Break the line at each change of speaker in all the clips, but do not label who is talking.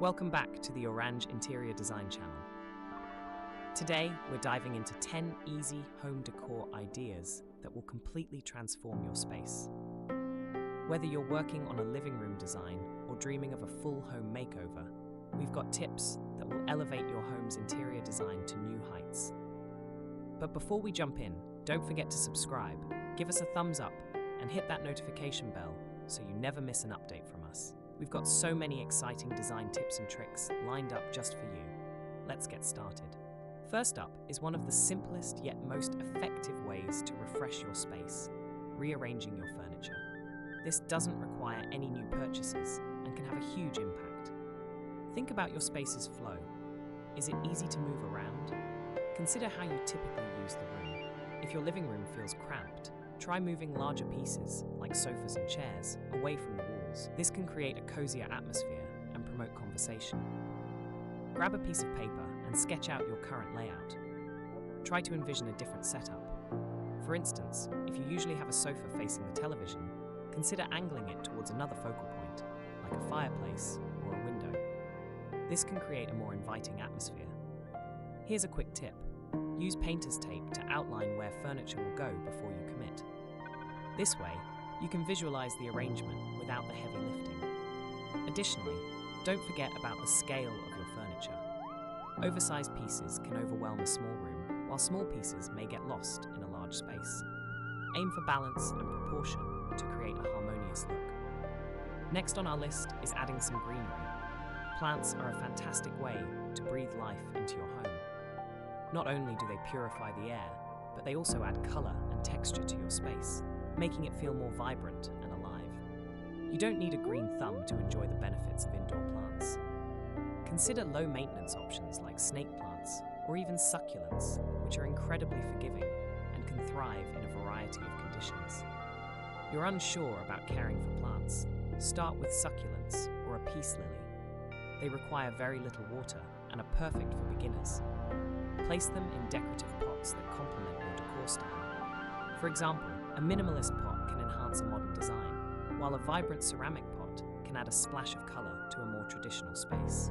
Welcome back to the Orange Interior Design channel. Today, we're diving into 10 easy home decor ideas that will completely transform your space. Whether you're working on a living room design or dreaming of a full home makeover, we've got tips that will elevate your home's interior design to new heights. But before we jump in, don't forget to subscribe, give us a thumbs up, and hit that notification bell so you never miss an update from us. We've got so many exciting design tips and tricks lined up just for you. Let's get started. First up is one of the simplest yet most effective ways to refresh your space: rearranging your furniture. This doesn't require any new purchases and can have a huge impact. Think about your space's flow. Is it easy to move around? Consider how you typically use the room. If your living room feels cramped, try moving larger pieces, like sofas and chairs, away from the walls. This can create a cozier atmosphere and promote conversation. Grab a piece of paper and sketch out your current layout. Try to envision a different setup. For instance, if you usually have a sofa facing the television, consider angling it towards another focal point, like a fireplace or a window. This can create a more inviting atmosphere. Here's a quick tip. Use painter's tape to outline where furniture will go before you commit. This way, you can visualize the arrangement without the heavy lifting. Additionally, don't forget about the scale of your furniture. Oversized pieces can overwhelm a small room, while small pieces may get lost in a large space. Aim for balance and proportion to create a harmonious look. Next on our list is adding some greenery. Plants are a fantastic way to breathe life into your home. Not only do they purify the air, but they also add color and texture to your space, making it feel more vibrant and alive. You don't need a green thumb to enjoy the benefits of indoor plants. Consider low-maintenance options like snake plants or even succulents, which are incredibly forgiving and can thrive in a variety of conditions. You're unsure about caring for plants? Start with succulents or a peace lily. They require very little water and are perfect for beginners. Place them in decorative pots that complement your decor style. For example, a minimalist pot can enhance a modern design, while a vibrant ceramic pot can add a splash of color to a more traditional space.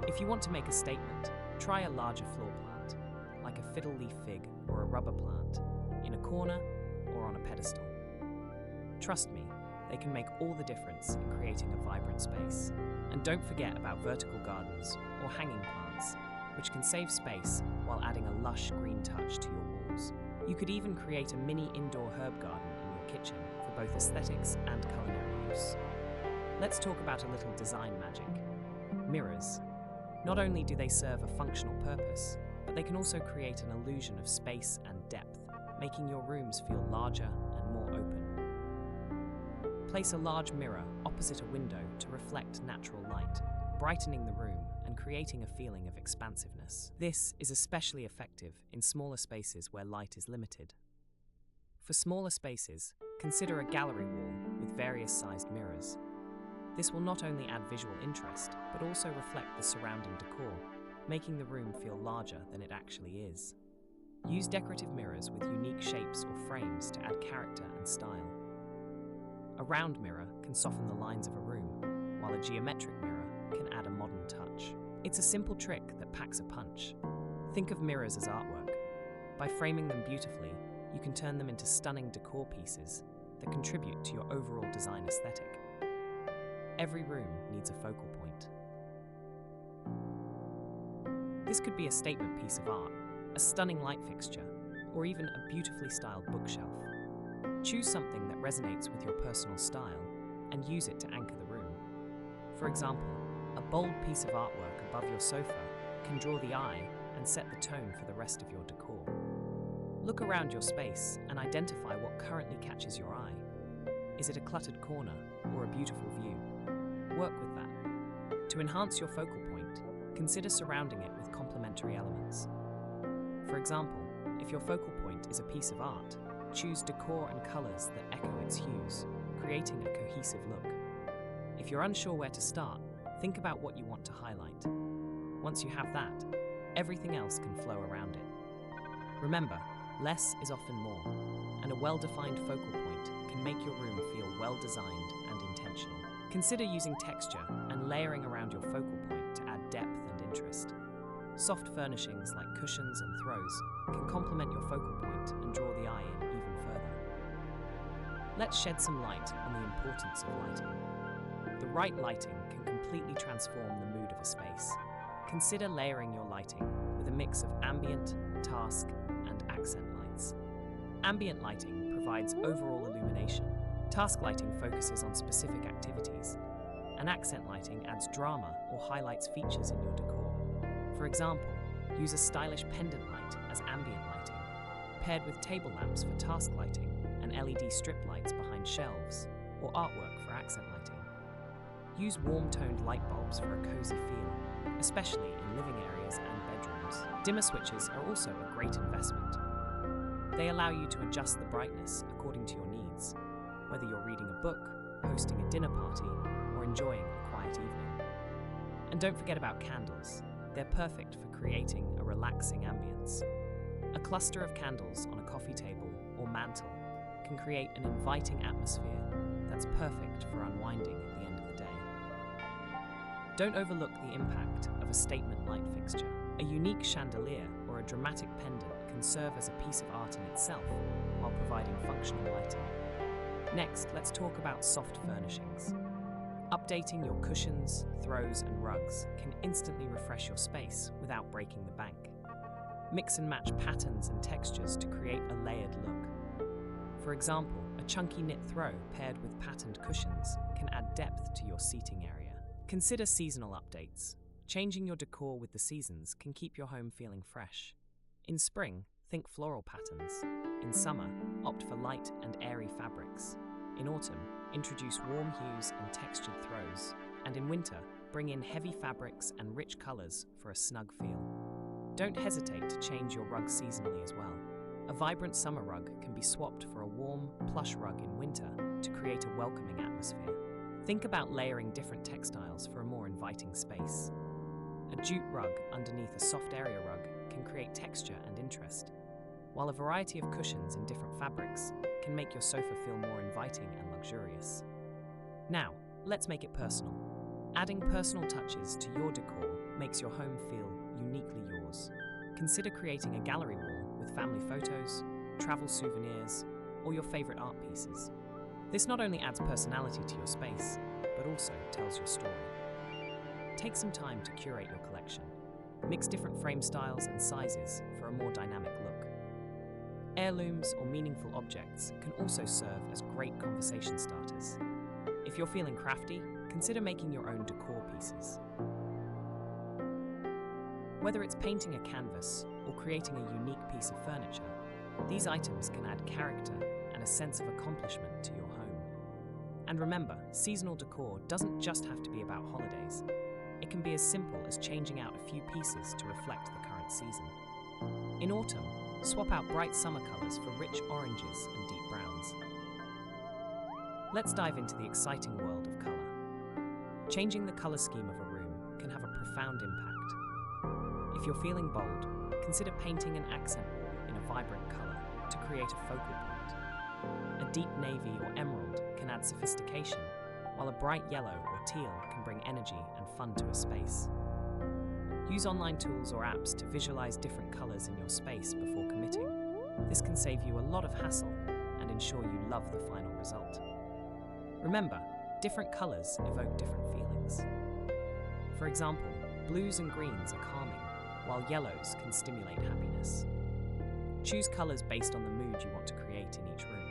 If you want to make a statement, try a larger floor plant, like a fiddle leaf fig or a rubber plant, in a corner or on a pedestal. Trust me, they can make all the difference in creating a vibrant space. And don't forget about vertical gardens or hanging plants, which can save space while adding a lush green touch to your walls. You could even create a mini indoor herb garden in your kitchen for both aesthetics and culinary use. Let's talk about a little design magic. Mirrors. Not only do they serve a functional purpose, but they can also create an illusion of space and depth, making your rooms feel larger and more open. Place a large mirror opposite a window to reflect natural light, brightening the room and creating a feeling of expansiveness. This is especially effective in smaller spaces where light is limited. For smaller spaces, consider a gallery wall with various sized mirrors. This will not only add visual interest, but also reflect the surrounding decor, making the room feel larger than it actually is. Use decorative mirrors with unique shapes or frames to add character and style. A round mirror can soften the lines of a room, while a geometric mirror can add a modern touch. It's a simple trick that packs a punch. Think of mirrors as artwork. By framing them beautifully, you can turn them into stunning decor pieces that contribute to your overall design aesthetic. Every room needs a focal point. This could be a statement piece of art, a stunning light fixture, or even a beautifully styled bookshelf. Choose something that resonates with your personal style and use it to anchor the room. For example, a bold piece of artwork above your sofa can draw the eye and set the tone for the rest of your decor. Look around your space and identify what currently catches your eye. Is it a cluttered corner or a beautiful view? Work with that. To enhance your focal point, consider surrounding it with complementary elements. For example, if your focal point is a piece of art, choose decor and colors that echo its hues, creating a cohesive look. If you're unsure where to start, think about what you want to highlight. Once you have that, everything else can flow around it. Remember, less is often more, and a well-defined focal point can make your room feel well-designed and intentional. Consider using texture and layering around your focal point to add depth and interest. Soft furnishings like cushions and throws can complement your focal point and draw the eye in even further. Let's shed some light on the importance of lighting. The right lighting can completely transform the mood of a space. Consider layering your lighting with a mix of ambient, task, and accent lights. Ambient lighting provides overall illumination. Task lighting focuses on specific activities, and accent lighting adds drama or highlights features in your decor. For example, use a stylish pendant light as ambient lighting, paired with table lamps for task lighting and LED strip lights behind shelves, or artwork for accent lighting. Use warm-toned light bulbs for a cozy feel, especially in living areas and bedrooms. Dimmer switches are also a great investment. They allow you to adjust the brightness according to your needs, whether you're reading a book, hosting a dinner party, or enjoying a quiet evening. And don't forget about candles. They're perfect for creating a relaxing ambience. A cluster of candles on a coffee table or mantle can create an inviting atmosphere that's perfect for unwinding at the end of the day. Don't overlook the impact of a statement light fixture. A unique chandelier or a dramatic pendant can serve as a piece of art in itself while providing functional lighting. Next, let's talk about soft furnishings. Updating your cushions, throws, and rugs can instantly refresh your space without breaking the bank. Mix and match patterns and textures to create a layered look. For example, a chunky knit throw paired with patterned cushions can add depth to your seating area. Consider seasonal updates. Changing your decor with the seasons can keep your home feeling fresh. In spring, think floral patterns. In summer, opt for light and airy fabrics. In autumn, introduce warm hues and textured throws. And in winter, bring in heavy fabrics and rich colors for a snug feel. Don't hesitate to change your rug seasonally as well. A vibrant summer rug can be swapped for a warm, plush rug in winter to create a welcoming atmosphere. Think about layering different textiles for a more inviting space. A jute rug underneath a soft area rug can create texture and interest, while a variety of cushions in different fabrics can make your sofa feel more inviting and luxurious. Now, let's make it personal. Adding personal touches to your decor makes your home feel uniquely yours. Consider creating a gallery wall with family photos, travel souvenirs, or your favorite art pieces. This not only adds personality to your space, but also tells your story. Take some time to curate your collection. Mix different frame styles and sizes for a more dynamic look. Heirlooms or meaningful objects can also serve as great conversation starters. If you're feeling crafty, consider making your own decor pieces. Whether it's painting a canvas or creating a unique piece of furniture, these items can add character and a sense of accomplishment to your home. And remember, seasonal decor doesn't just have to be about holidays. It can be as simple as changing out a few pieces to reflect the current season. In autumn, swap out bright summer colors for rich oranges and deep browns. Let's dive into the exciting world of color. Changing the color scheme of a room can have a profound impact. If you're feeling bold, consider painting an accent wall in a vibrant color to create a focal point. A deep navy or emerald can add sophistication, while a bright yellow or teal can bring energy and fun to a space. Use online tools or apps to visualize different colors in your space before committing. This can save you a lot of hassle and ensure you love the final result. Remember, different colors evoke different feelings. For example, blues and greens are calming, while yellows can stimulate happiness. Choose colors based on the mood you want to create in each room.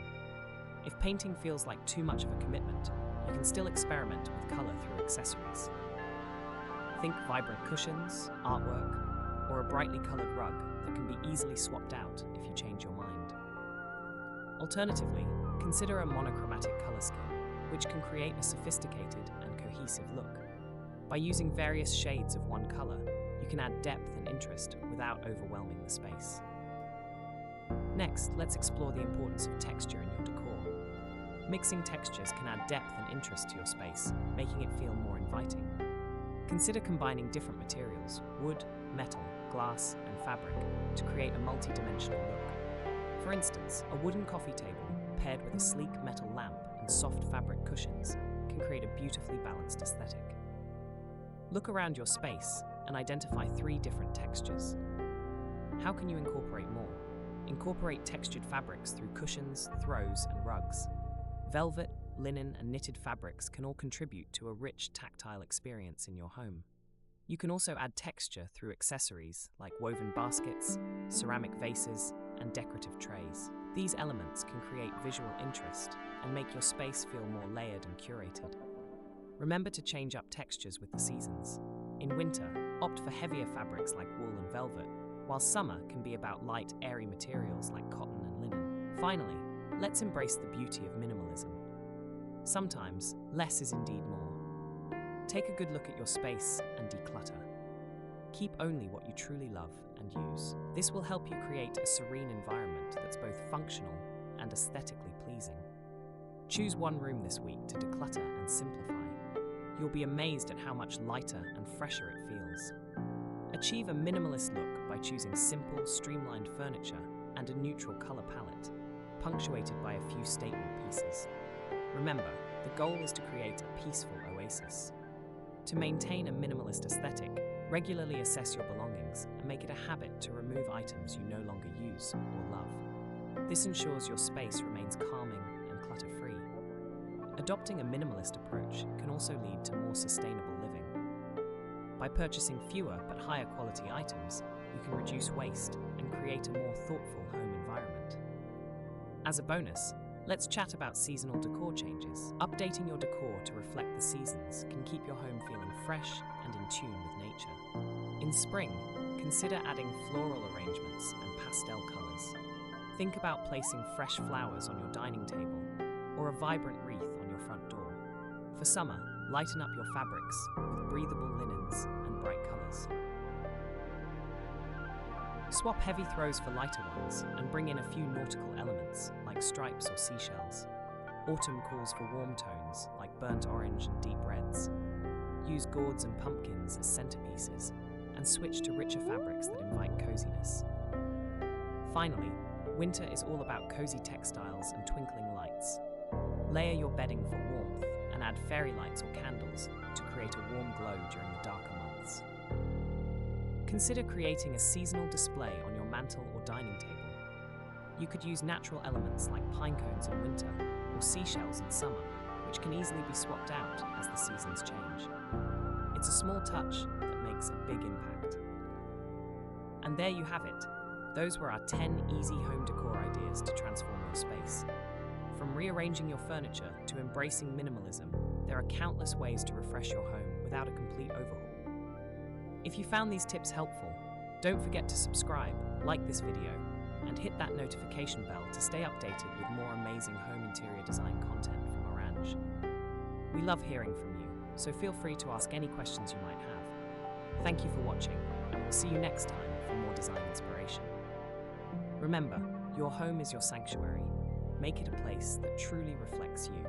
If painting feels like too much of a commitment, you can still experiment with color through accessories. Think vibrant cushions, artwork, or a brightly colored rug that can be easily swapped out if you change your mind. Alternatively, consider a monochromatic color scheme, which can create a sophisticated and cohesive look. By using various shades of one color, you can add depth and interest without overwhelming the space. Next, let's explore the importance of texture in your decor. Mixing textures can add depth and interest to your space, making it feel more inviting. Consider combining different materials, wood, metal, glass, and fabric, to create a multi-dimensional look. For instance, a wooden coffee table paired with a sleek metal lamp and soft fabric cushions can create a beautifully balanced aesthetic. Look around your space and identify 3 different textures. How can you incorporate more? Incorporate textured fabrics through cushions, throws, and rugs. Velvet, linen, and knitted fabrics can all contribute to a rich, tactile experience in your home. You can also add texture through accessories like woven baskets, ceramic vases, and decorative trays. These elements can create visual interest and make your space feel more layered and curated. Remember to change up textures with the seasons. In winter, opt for heavier fabrics like wool and velvet, while summer can be about light, airy materials like cotton and linen. Finally, let's embrace the beauty of minimalism. Sometimes, less is indeed more. Take a good look at your space and declutter. Keep only what you truly love and use. This will help you create a serene environment that's both functional and aesthetically pleasing. Choose one room this week to declutter and simplify. You'll be amazed at how much lighter and fresher it feels. Achieve a minimalist look by choosing simple, streamlined furniture and a neutral color palette, punctuated by a few statement pieces. Remember, the goal is to create a peaceful oasis. To maintain a minimalist aesthetic, regularly assess your belongings and make it a habit to remove items you no longer use or love. This ensures your space remains calming and clutter-free. Adopting a minimalist approach can also lead to more sustainable living. By purchasing fewer but higher quality items, you can reduce waste and create a more thoughtful home environment. As a bonus, let's chat about seasonal decor changes. Updating your decor to reflect the seasons can keep your home feeling fresh and in tune with nature. In spring, consider adding floral arrangements and pastel colors. Think about placing fresh flowers on your dining table or a vibrant wreath on your front door. For summer, lighten up your fabrics with breathable linens and bright colors. Swap heavy throws for lighter ones and bring in a few nautical elements like stripes or seashells. Autumn calls for warm tones like burnt orange and deep reds. Use gourds and pumpkins as centerpieces and switch to richer fabrics that invite coziness. Finally, winter is all about cozy textiles and twinkling lights. Layer your bedding for warmth and add fairy lights or candles to create a warm glow during the darker months. Consider creating a seasonal display on your mantel or dining table. You could use natural elements like pine cones in winter or seashells in summer, which can easily be swapped out as the seasons change. It's a small touch that makes a big impact. And there you have it. Those were our 10 easy home decor ideas to transform your space. From rearranging your furniture to embracing minimalism, there are countless ways to refresh your home without a complete overhaul. If you found these tips helpful, don't forget to subscribe, like this video, and hit that notification bell to stay updated with more amazing home interior design content from Orange. We love hearing from you, so feel free to ask any questions you might have. Thank you for watching, and we'll see you next time for more design inspiration. Remember, your home is your sanctuary. Make it a place that truly reflects you.